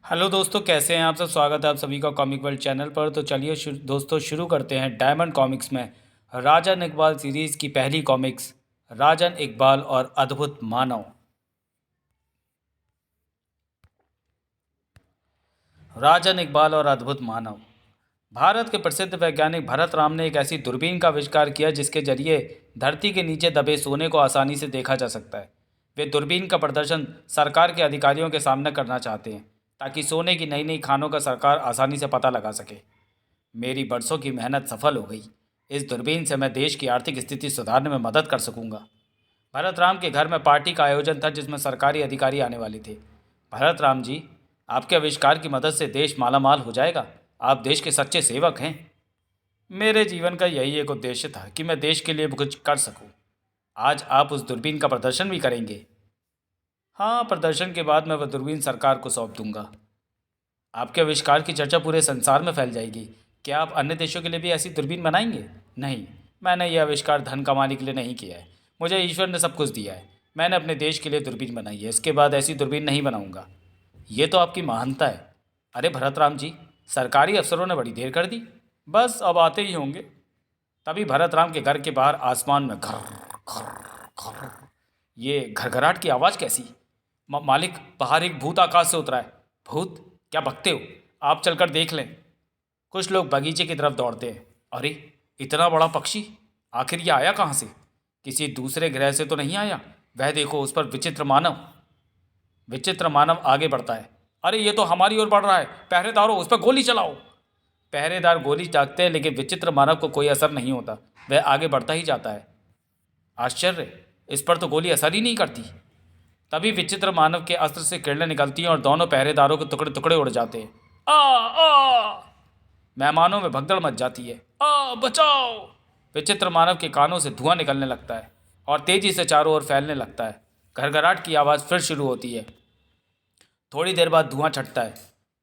Hello दोस्तों, कैसे हैं आप सब। स्वागत है आप सभी का कॉमिक वर्ल्ड चैनल पर। तो चलिए दोस्तों शुरू करते हैं डायमंड कॉमिक्स में राजन इकबाल सीरीज़ की पहली कॉमिक्स, राजन इकबाल और अद्भुत मानव। राजन इकबाल और अद्भुत मानव। भारत के प्रसिद्ध वैज्ञानिक भरत राम ने एक ऐसी दूरबीन का आविष्कार किया जिसके जरिए धरती के नीचे दबे सोने को आसानी से देखा जा सकता है। वे दूरबीन का प्रदर्शन सरकार के अधिकारियों के सामने करना चाहते हैं ताकि सोने की नई नई खानों का सरकार आसानी से पता लगा सके। मेरी बरसों की मेहनत सफल हो गई। इस दूरबीन से मैं देश की आर्थिक स्थिति सुधारने में मदद कर सकूंगा। भरत राम के घर में पार्टी का आयोजन था जिसमें सरकारी अधिकारी आने वाले थे। भरत राम जी, आपके आविष्कार की मदद से देश मालामाल हो जाएगा। आप देश के सच्चे सेवक हैं। मेरे जीवन का यही एक उद्देश्य था कि मैं देश के लिए कुछ कर सकूं। आज आप उस दूरबीन का प्रदर्शन भी करेंगे। हाँ, प्रदर्शन के बाद मैं वह दूरबीन सरकार को सौंप दूंगा। आपके आविष्कार की चर्चा पूरे संसार में फैल जाएगी। क्या आप अन्य देशों के लिए भी ऐसी दूरबीन बनाएंगे? नहीं, मैंने यह आविष्कार धन कमाने के लिए नहीं किया है। मुझे ईश्वर ने सब कुछ दिया है। मैंने अपने देश के लिए दूरबीन बनाई है। इसके बाद ऐसी दूरबीन नहीं बनाऊंगा। ये तो आपकी महानता है। अरे भरत राम जी, सरकारी अफसरों ने बड़ी देर कर दी। बस अब आते ही होंगे। तभी भरत राम के घर के बाहर आसमान में घर घर घर, ये घरघराहट की आवाज़ कैसी? मालिक, बाहर एक भूत आकाश से उतरा है। भूत? क्या बकते हो? आप चलकर देख लें। कुछ लोग बगीचे की तरफ दौड़ते हैं। अरे, इतना बड़ा पक्षी! आखिर ये आया कहाँ से? किसी दूसरे ग्रह से तो नहीं आया? वह देखो, उस पर विचित्र मानव। विचित्र मानव आगे बढ़ता है। अरे, ये तो हमारी ओर बढ़ रहा है। पहरेदारों, उस पर गोली चलाओ। पहरेदार गोली दागते हैं लेकिन विचित्र मानव को कोई असर नहीं होता। वह आगे बढ़ता ही जाता है। आश्चर्य, इस पर तो गोली असर ही नहीं करती। तभी विचित्र मानव के अस्त्र से किरणें निकलती हैं और दोनों पहरेदारों के टुकड़े टुकड़े उड़ जाते हैं। आ आ मेहमानों में भगदड़ मच जाती है। बचाओ! विचित्र मानव के कानों से धुआं निकलने लगता है और तेजी से चारों ओर फैलने लगता है। घरघराहट की आवाज़ फिर शुरू होती है। थोड़ी देर बाद धुआं छटता है।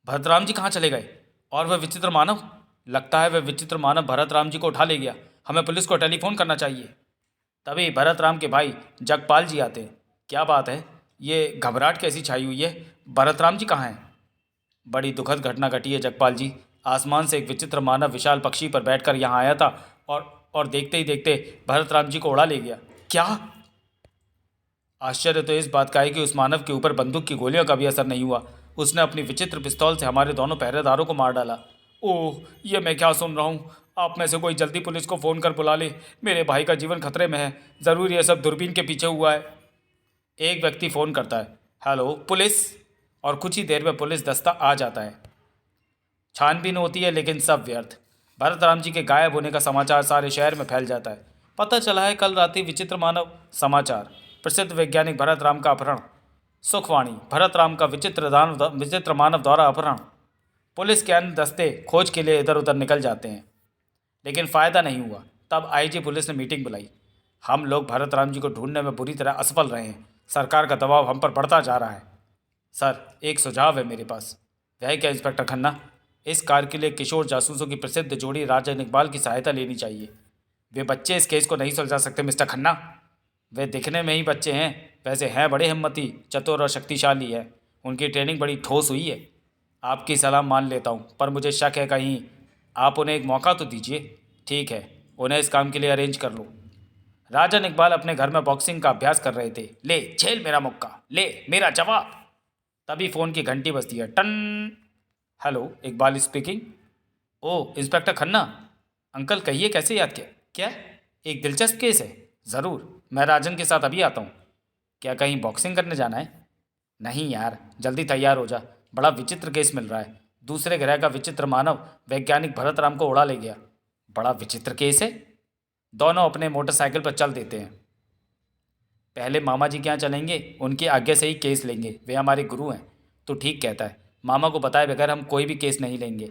भरतराम जी कहाँ चले गए? और वह विचित्र मानव? लगता है वह विचित्र मानव भरत राम जी को उठा ले गया। हमें पुलिस को टेलीफोन करना चाहिए। तभी भरत राम के भाई जगपाल जी आते हैं। क्या बात है? ये घबराहट कैसी छाई हुई है? भरत राम जी कहाँ हैं? बड़ी दुखद घटना घटी है जगपाल जी। आसमान से एक विचित्र मानव विशाल पक्षी पर बैठकर यहाँ आया था और देखते ही देखते भरत राम जी को उड़ा ले गया। क्या? आश्चर्य तो इस बात का है कि उस मानव के ऊपर बंदूक की गोलियों का भी असर नहीं हुआ। उसने अपनी विचित्र पिस्तौल से हमारे दोनों पहरेदारों को मार डाला। ओह, ये मैं क्या सुन रहा हूँ? आप में से कोई जल्दी पुलिस को फ़ोन कर बुला ले। मेरे भाई का जीवन खतरे में है। ज़रूर ये सब दूरबीन के पीछे हुआ है। एक व्यक्ति फ़ोन करता है। Hello police. और कुछ ही देर में पुलिस दस्ता आ जाता है। छानबीन होती है लेकिन सब व्यर्थ। भरत राम जी के गायब होने का समाचार सारे शहर में फैल जाता है। पता चला है कल रात ही विचित्र मानव। समाचार, प्रसिद्ध वैज्ञानिक भरत राम का अपहरण। सुखवाणी, भरत राम का विचित्र मानव द्वारा अपहरण। पुलिस के अन्य दस्ते खोज के लिए इधर उधर निकल जाते हैं लेकिन फ़ायदा नहीं हुआ। तब आईजी पुलिस ने मीटिंग बुलाई। हम लोग भरत राम जी को ढूंढने में बुरी तरह असफल रहे हैं। सरकार का दबाव हम पर बढ़ता जा रहा है। सर, एक सुझाव है मेरे पास। वह क्या इंस्पेक्टर खन्ना? इस कार्य के लिए किशोर जासूसों की प्रसिद्ध जोड़ी राजन इकबाल की सहायता लेनी चाहिए। वे बच्चे इस केस को नहीं सुलझा सकते मिस्टर खन्ना। वे दिखने में ही बच्चे हैं, वैसे हैं बड़े हिम्मती, चतुर और शक्तिशाली है। उनकी ट्रेनिंग बड़ी ठोस हुई है। आपकी सलाह मान लेता हूँ पर मुझे शक है कहीं। आप उन्हें एक मौका तो दीजिए। ठीक है, उन्हें इस काम के लिए अरेंज कर लो। राजन इकबाल अपने घर में बॉक्सिंग का अभ्यास कर रहे थे। ले झेल मेरा मुक्का, ले मेरा जवाब। तभी फ़ोन की घंटी बजती है। टन। Hello, Iqbal speaking. Oh, inspector Khanna. Uncle कहिए, कैसे याद किया? क्या? एक दिलचस्प केस है। ज़रूर, मैं राजन के साथ अभी आता हूँ। क्या कहीं बॉक्सिंग करने जाना है? नहीं यार, जल्दी तैयार हो जा। बड़ा विचित्र केस मिल रहा है। दूसरे ग्रह का विचित्र मानव वैज्ञानिक भरत राम को उड़ा ले गया। बड़ा विचित्र केस है। दोनों अपने मोटरसाइकिल पर चल देते हैं। पहले मामा जी के यहाँ चलेंगे, उनकी आज्ञा से ही केस लेंगे। वे हमारे गुरु हैं। तो ठीक कहता है। मामा को बताए बगैर हम कोई भी केस नहीं लेंगे।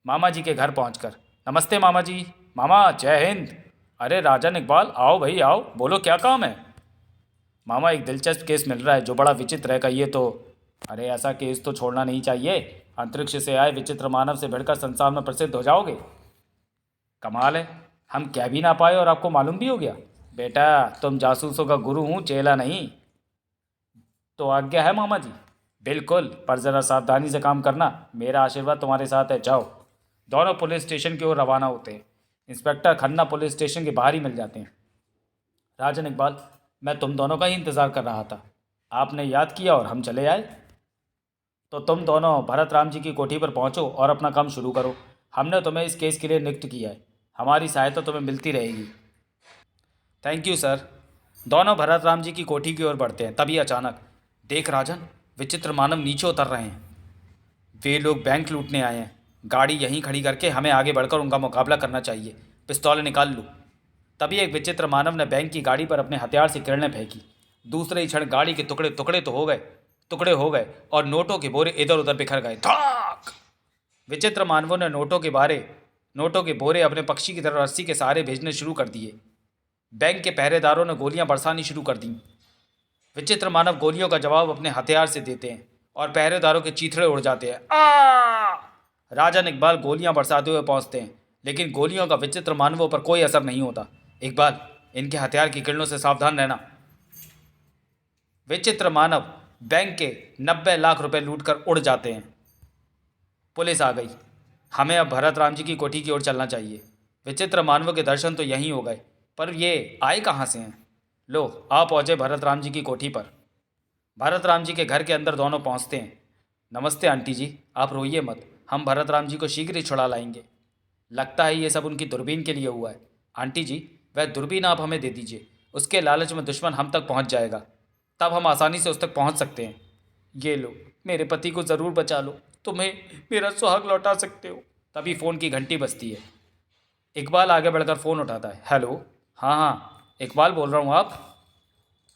मामा जी के घर पहुंचकर, नमस्ते मामा जी। मामा, जय हिंद। अरे राजन इकबाल, आओ भाई आओ, बोलो क्या काम है? मामा, एक दिलचस्प केस मिल रहा है जो बड़ा विचित्र है, कहिए तो। अरे, ऐसा केस तो छोड़ना नहीं चाहिए। अंतरिक्ष से आए विचित्र मानव से भिड़कर संसार में प्रसिद्ध हो जाओगे। कमाल है, हम कह भी ना पाए और आपको मालूम भी हो गया। बेटा, तुम जासूसों का गुरु हूँ, चेला नहीं। तो आज्ञा है मामा जी। बिल्कुल, पर ज़रा सावधानी से काम करना। मेरा आशीर्वाद तुम्हारे साथ है। जाओ। दोनों पुलिस स्टेशन की ओर रवाना होते हैं। इंस्पेक्टर खन्ना पुलिस स्टेशन के बाहर ही मिल जाते हैं। राजन इकबाल, मैं तुम दोनों का ही इंतज़ार कर रहा था। आपने याद किया और हम चले आए। तो तुम दोनों भरत राम जी की कोठी पर पहुंचो और अपना काम शुरू करो। हमने तुम्हें इस केस के लिए नियुक्त किया है। हमारी सहायता तुम्हें मिलती रहेगी। Thank you sir. दोनों भरत राम जी की कोठी की ओर बढ़ते हैं। तभी अचानक, देख राजन, विचित्र मानव नीचे उतर रहे हैं। वे लोग बैंक लूटने आए हैं। गाड़ी यहीं खड़ी करके हमें आगे बढ़कर उनका मुकाबला करना चाहिए। पिस्तौल निकाल लो। तभी एक विचित्र मानव ने बैंक की गाड़ी पर अपने हथियार से किरणें फेंकी। दूसरे ही क्षण गाड़ी के टुकड़े टुकड़े हो गए और नोटों के बोरे इधर उधर बिखर गए। धाक! विचित्र मानवों ने नोटों के बोरे अपने पक्षी की तरह रस्सी के सहारे भेजने शुरू कर दिए। बैंक के पहरेदारों ने गोलियां बरसानी शुरू कर दी। विचित्र मानव गोलियों का जवाब अपने हथियार से देते हैं और पहरेदारों के चीथड़े उड़ जाते हैं। आ! राजन इकबाल गोलियां बरसाते हुए पहुंचते हैं, लेकिन गोलियों का विचित्र मानवों पर कोई असर नहीं होता। इकबाल, इनके हथियार की किरणों से सावधान रहना। विचित्र मानव बैंक के 90 लाख रुपए लूटकर उड़ जाते हैं। पुलिस आ गई। हमें अब भरत राम जी की कोठी की ओर चलना चाहिए। विचित्र मानवों के दर्शन तो यहीं हो गए, पर ये आए कहाँ से हैं? लो, आ पहुँचे भरत राम जी की कोठी पर। भरत राम जी के घर के अंदर दोनों पहुँचते हैं। नमस्ते आंटी जी, आप रोइए मत, हम भरत राम जी को शीघ्र ही छुड़ा लाएंगे। लगता है ये सब उनकी दूरबीन के लिए हुआ है। आंटी जी, वह दूरबीन आप हमें दे दीजिए। उसके लालच में दुश्मन हम तक पहुंच जाएगा, तब हम आसानी से उस तक पहुंच सकते हैं। ये लो, मेरे पति को ज़रूर बचा लो, तुम्हें मेरा सुहाग लौटा सकते हो। तभी फ़ोन की घंटी बजती है। इकबाल आगे बढ़कर फ़ोन उठाता है। हेलो। हाँ हाँ, इकबाल बोल रहा हूँ। आप?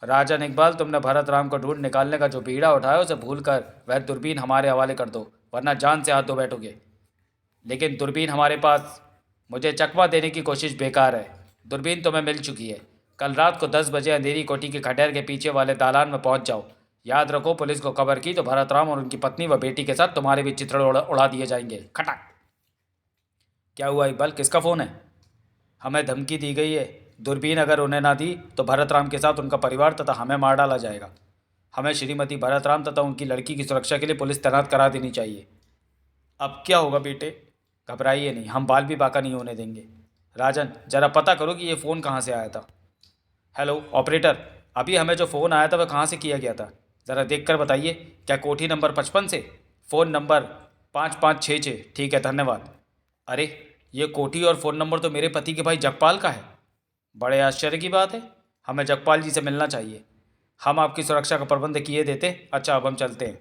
राजन इकबाल, तुमने भरत राम को ढूंढ निकालने का जो बीड़ा उठाया उसे भूल कर वह दूरबीन हमारे हवाले कर दो, वरना जान से हाथ धो बैठोगे। लेकिन दूरबीन हमारे पास, मुझे चकमा देने की कोशिश बेकार है। दूरबीन तुम्हें मिल चुकी है। कल रात को 10 बजे अंधेरी कोठी के खटेर के पीछे वाले दालान में पहुंच जाओ। याद रखो, पुलिस को खबर की तो भरत राम और उनकी पत्नी व बेटी के साथ तुम्हारे भी चित्रण उड़ा दिए जाएंगे। खटक। क्या हुआ इकबाल, किसका फ़ोन है? हमें धमकी दी गई है। दूरबीन अगर उन्हें ना दी तो भरत राम के साथ उनका परिवार तथा हमें मार डाला जाएगा। हमें श्रीमती भरत राम तथा उनकी लड़की की सुरक्षा के लिए पुलिस तैनात करा देनी चाहिए। अब क्या होगा बेटे? घबराइए नहीं, हम बाल भी बाका नहीं होने देंगे। राजन, जरा पता करो कि ये फ़ोन कहाँ से आया था। हेलो ऑपरेटर, अभी हमें जो फ़ोन आया था वह कहाँ से किया गया था? ज़रा देख कर बताइए। क्या कोठी नंबर 55 से? Phone number 5566। ठीक है, धन्यवाद। अरे, ये कोठी और फ़ोन नंबर तो मेरे पति के भाई जगपाल का है। बड़े आश्चर्य की बात है। हमें जगपाल जी से मिलना चाहिए। हम आपकी सुरक्षा का प्रबंध किए देते। अच्छा, अब हम चलते हैं।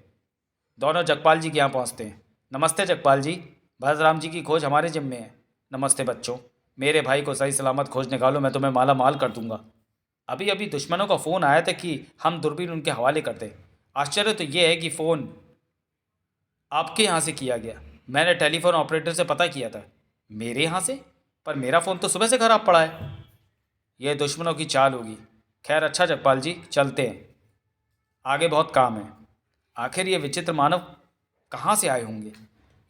दोनों जगपाल जी के यहाँ पहुँचते हैं। नमस्ते जगपाल जी, भरतराम जी की खोज हमारे जिम्मे है। नमस्ते बच्चों, मेरे भाई को सही सलामत खोज निकालो, मैं तुम्हें माला माल कर दूंगा। अभी अभी दुश्मनों का फ़ोन आया था कि हम दूरबीन उनके हवाले कर दें। आश्चर्य तो ये है कि फ़ोन आपके यहाँ से किया गया। मैंने टेलीफोन ऑपरेटर से पता किया था। मेरे यहाँ से? पर मेरा फ़ोन तो सुबह से खराब पड़ा है। यह दुश्मनों की चाल होगी। खैर, अच्छा जगपाल जी, चलते हैं, आगे बहुत काम है। आखिर ये विचित्र मानव कहाँ से आए होंगे?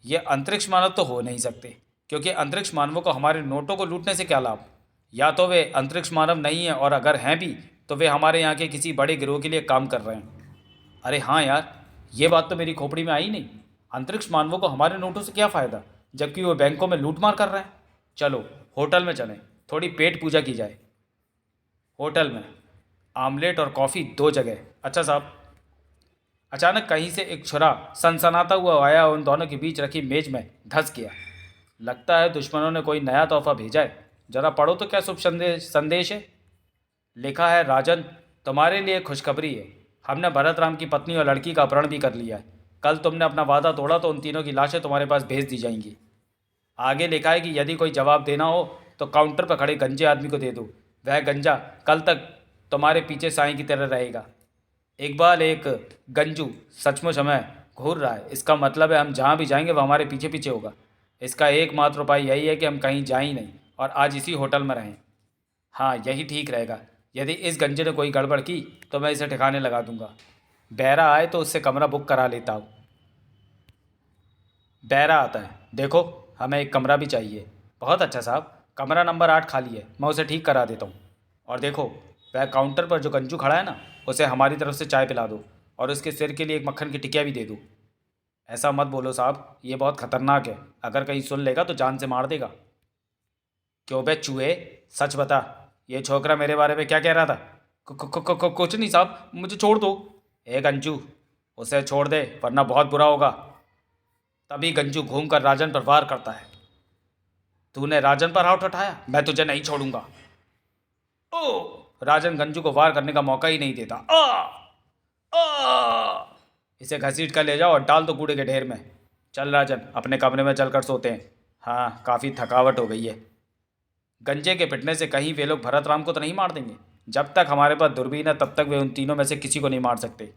ये अंतरिक्ष मानव तो हो नहीं सकते, क्योंकि अंतरिक्ष मानवों को हमारे नोटों को लूटने से क्या लाभ? या तो वे अंतरिक्ष मानव नहीं हैं, और अगर हैं भी तो वे हमारे यहाँ के किसी बड़े गिरोह के लिए काम कर रहे हैं। अरे हाँ यार, ये बात तो मेरी खोपड़ी में आई नहीं। अंतरिक्ष मानवों को हमारे नोटों से क्या फ़ायदा, जबकि वो बैंकों में लूटमार कर रहे हैं। चलो होटल में चलें, थोड़ी पेट पूजा की जाए। होटल में आमलेट और कॉफ़ी 2 जगह। अच्छा साहब। अचानक कहीं से एक छुरा सनसनाता हुआ आया और उन दोनों के बीच रखी मेज में धंस गया। लगता है दुश्मनों ने कोई नया तोहफा भेजा है। जरा पढ़ो तो क्या शुभ संदेश है। लिखा है, राजन, तुम्हारे लिए खुशखबरी है। हमने भरत राम की पत्नी और लड़की का अपहरण भी कर लिया है। कल तुमने अपना वादा तोड़ा तो उन तीनों की लाशें तुम्हारे पास भेज दी जाएंगी। आगे लिखा है कि यदि कोई जवाब देना हो तो काउंटर पर खड़े गंजे आदमी को दे दो। वह गंजा कल तक तुम्हारे पीछे साईं की तरह रहेगा। इकबाल, एक गंजू सचमुच हमें घूर रहा है। इसका मतलब है हम जहाँ भी जाएंगे वह हमारे पीछे पीछे होगा। इसका एकमात्र उपाय यही है कि हम कहीं जाएं ही नहीं और आज इसी होटल में रहें। हाँ, यही ठीक रहेगा। यदि इस गंजे ने कोई गड़बड़ की तो मैं इसे ठिकाने लगा दूंगा। बहरा आए तो उससे कमरा बुक करा लेता हूँ। बहरा आता है, देखो, हमें एक कमरा भी चाहिए। बहुत अच्छा साहब, कमरा नंबर 8 खाली है, मैं उसे ठीक करा देता हूँ। और देखो, वह काउंटर पर जो गंजू खड़ा है ना, उसे हमारी तरफ से चाय पिला दो और उसके सिर के लिए एक मक्खन की टिकिया भी दे दूँ। ऐसा मत बोलो साहब, ये बहुत खतरनाक है। अगर कहीं सुन लेगा तो जान से मार देगा। क्यों बे चूहे, सच बता, ये छोकरा मेरे बारे में क्या कह रहा था? कुछ नहीं साहब, मुझे छोड़ दो। ए गंजू, उसे छोड़ दे वरना बहुत बुरा होगा। तभी गंजू घूमकर राजन पर वार करता है। तूने राजन पर हाथ उठाया, मैं तुझे नहीं छोड़ूंगा। ओ! राजन गंजू को वार करने का मौका ही नहीं देता। आ! इसे घसीट कर ले जाओ और डाल दो कूड़े के ढेर में। चल राजन, अपने कमरे में चलकर सोते हैं। हाँ, काफ़ी थकावट हो गई है। गंजे के पिटने से कहीं वे लोग भरत राम को तो नहीं मार देंगे? जब तक हमारे पास दूरबीन है तब तक वे उन तीनों में से किसी को नहीं मार सकते।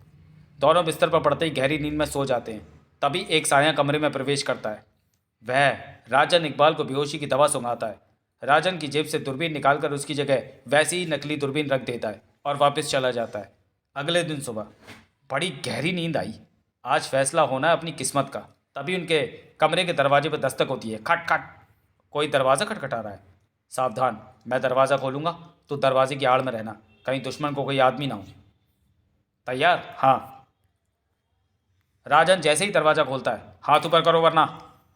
दोनों बिस्तर पर पड़ते ही गहरी नींद में सो जाते हैं। तभी एक साया कमरे में प्रवेश करता है। वह राजन इकबाल को बेहोशी की दवा सुंघाता है। राजन की जेब से दूरबीन निकालकर उसकी जगह वैसी ही नकली दूरबीन रख देता है और वापस चला जाता है। अगले दिन सुबह बड़ी गहरी नींद आई। आज फैसला होना है अपनी किस्मत का। तभी उनके कमरे के दरवाजे पर दस्तक होती है। खट खट। कोई दरवाज़ा खटखटा रहा है। सावधान, मैं दरवाज़ा खोलूँगा, तो दरवाजे की आड़ में रहना, कहीं दुश्मन को कोई आदमी ना हो। तैयार? हाँ। राजन जैसे ही दरवाज़ा खोलता है, हाथ ऊपर करो वरना।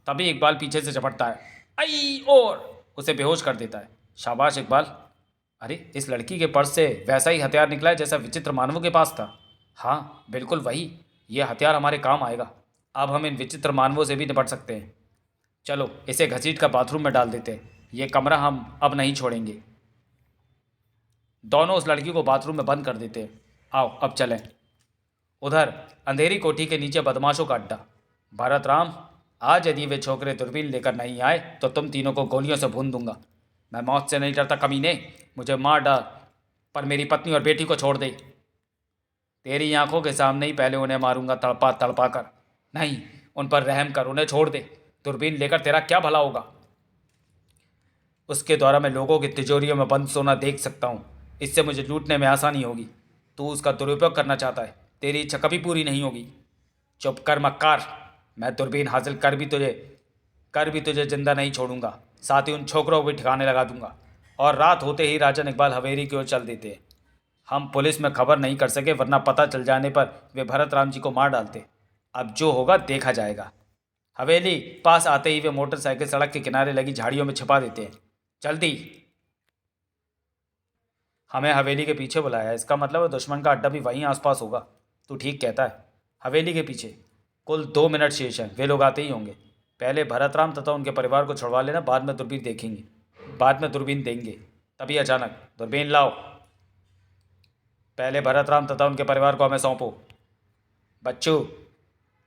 तभी इकबाल पीछे से झपटता है। आई, और उसे बेहोश कर देता है। शाबाश इकबाल। अरे, इस लड़की के पर्स से वैसा ही हथियार निकला है जैसा विचित्र मानवों के पास था। हाँ बिल्कुल वही। ये हथियार हमारे काम आएगा। अब हम इन विचित्र मानवों से भी निपट सकते हैं। चलो इसे घसीट कर बाथरूम में डाल देते हैं। ये कमरा हम अब नहीं छोड़ेंगे। दोनों उस लड़की को बाथरूम में बंद कर देते हैं। आओ अब चलें। उधर अंधेरी कोठी के नीचे बदमाशों का अड्डा। भरत राम, आज यदि वे छोकरे दूरबीन लेकर नहीं आए तो तुम तीनों को गोलियों से भून दूंगा। मैं मौत से नहीं डरता कमीने, मुझे मार डाल पर मेरी पत्नी और बेटी को छोड़ दे। तेरी आंखों के सामने ही पहले उन्हें मारूंगा, तड़पा तड़पा कर। नहीं, उन पर रहम कर, उन्हें छोड़ दे। दूरबीन लेकर तेरा क्या भला होगा? उसके द्वारा मैं लोगों की तिजोरियों में बंद सोना देख सकता हूँ। इससे मुझे लूटने में आसानी होगी। तू उसका दुरुपयोग करना चाहता है, तेरी इच्छा कभी पूरी नहीं होगी। चुप कर मक्कार, मैं दूरबीन हासिल कर भी तुझे जिंदा नहीं छोड़ूंगा। साथ ही उन छोकरों को भी ठिकाने लगा दूंगा। और रात होते ही राजन इकबाल हवेली की ओर चल देते हैं। हम पुलिस में खबर नहीं कर सके, वरना पता चल जाने पर वे भरत राम जी को मार डालते। अब जो होगा देखा जाएगा। हवेली पास आते ही वे मोटरसाइकिल सड़क के किनारे लगी झाड़ियों में छिपा देते हैं। जल्दी। हमें हवेली के पीछे बुलाया है, इसका मतलब है दुश्मन का अड्डा भी वहीं आसपास होगा। तू ठीक कहता है। हवेली के पीछे कुल 2 मिनट शेष हैं, वे लोग आते ही होंगे। पहले भरत राम तथा उनके परिवार को छुड़वा लेना, बाद में दूरबीन देखेंगे, बाद में दूरबीन देंगे। तभी अचानक, दूरबीन लाओ। पहले भरत राम तथा उनके परिवार को हमें सौंपो। बच्चों,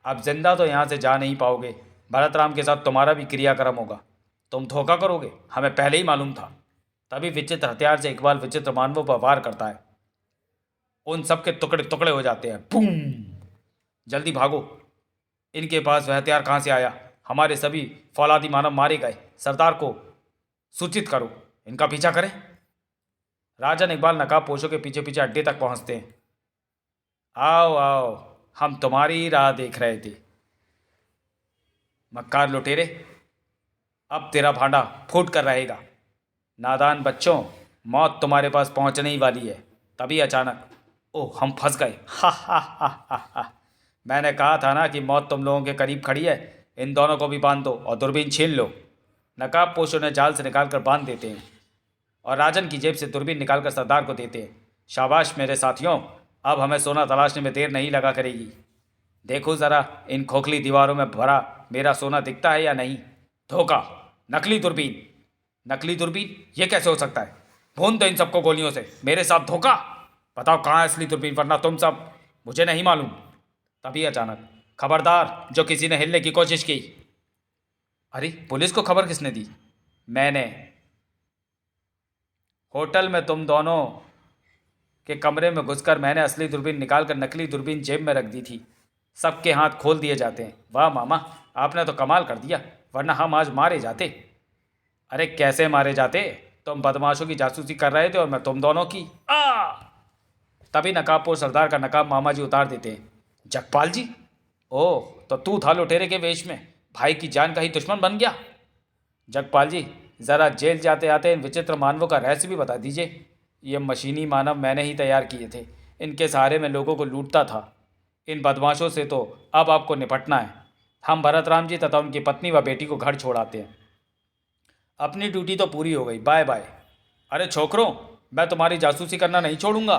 अब जिंदा तो यहाँ से जा नहीं पाओगे। भरत राम के साथ तुम्हारा भी क्रियाक्रम होगा। तुम धोखा करोगे, हमें पहले ही मालूम था। तभी विचित्र हथियार से इकबाल विचित्र मानवों पर वार करता है। उन सब के टुकड़े टुकड़े हो जाते हैं। बूम! जल्दी भागो। इनके पास वह हथियार कहाँ से आया? हमारे सभी फौलादी मानव मारे गए। सरदार को सूचित करो, इनका पीछा करें। राजन इकबाल नकाब पोशों के पीछे पीछे अड्डे तक पहुंचते हैं। आओ आओ, हम तुम्हारी ही राह देख रहे थे। मक्कार लुटेरे, अब तेरा भांडा फूट कर रहेगा। नादान बच्चों, मौत तुम्हारे पास पहुंचने ही वाली है। तभी अचानक, ओह हम फंस गए। हा हा हा हा हा। मैंने कहा था ना कि मौत तुम लोगों के करीब खड़ी है। इन दोनों को भी बांध दो और दूरबीन छीन लो। नकाब पोशों ने जाल से निकालकर बांध देते हैं और राजन की जेब से दूरबीन निकालकर सरदार को देते हैं। शाबाश मेरे साथियों, अब हमें सोना तलाशने में देर नहीं लगा करेगी। देखो ज़रा, इन खोखली दीवारों में भरा मेरा सोना दिखता है या नहीं? धोखा, नकली दूरबीन। नकली दूरबीन, ये कैसे हो सकता है? भून दो इन सबको गोलियों से। मेरे साथ धोखा। बताओ कहाँ है असली दूरबीन, वरना तुम सब, मुझे नहीं मालूम। तभी अचानक, खबरदार जो किसी ने हिलने की कोशिश की। अरे, पुलिस को खबर किसने दी? मैंने। होटल में तुम दोनों के कमरे में घुसकर मैंने असली दूरबीन निकालकर नकली दूरबीन जेब में रख दी थी। सबके हाथ खोल दिए जाते हैं। वाह मामा, आपने तो कमाल कर दिया, वरना हम आज मारे जाते। अरे कैसे मारे जाते? तुम बदमाशों की जासूसी कर रहे थे और मैं तुम दोनों की। तभी नकाबपोश सरदार का नकाब मामा जी उतार देते हैं। जगपाल जी? ओह, तो तू था लुटेरे के वेश में, भाई की जान का ही दुश्मन बन गया। जगपाल जी, ज़रा जेल जाते आते इन विचित्र मानवों का रहस्य भी बता दीजिए। ये मशीनी मानव मैंने ही तैयार किए थे। इनके सहारे में लोगों को लूटता था। इन बदमाशों से तो अब आपको निपटना है। हम भरत राम जी तथा उनकी पत्नी व बेटी को घर छोड़ाते हैं। अपनी ड्यूटी तो पूरी हो गई, बाय बाय। अरे छोकरों, मैं तुम्हारी जासूसी करना नहीं छोड़ूंगा।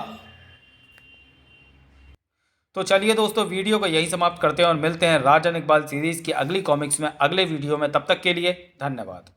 तो चलिए दोस्तों, वीडियो को यही समाप्त करते हैं और मिलते हैं राजन इकबाल सीरीज़ की अगली कॉमिक्स में अगले वीडियो में। तब तक के लिए धन्यवाद।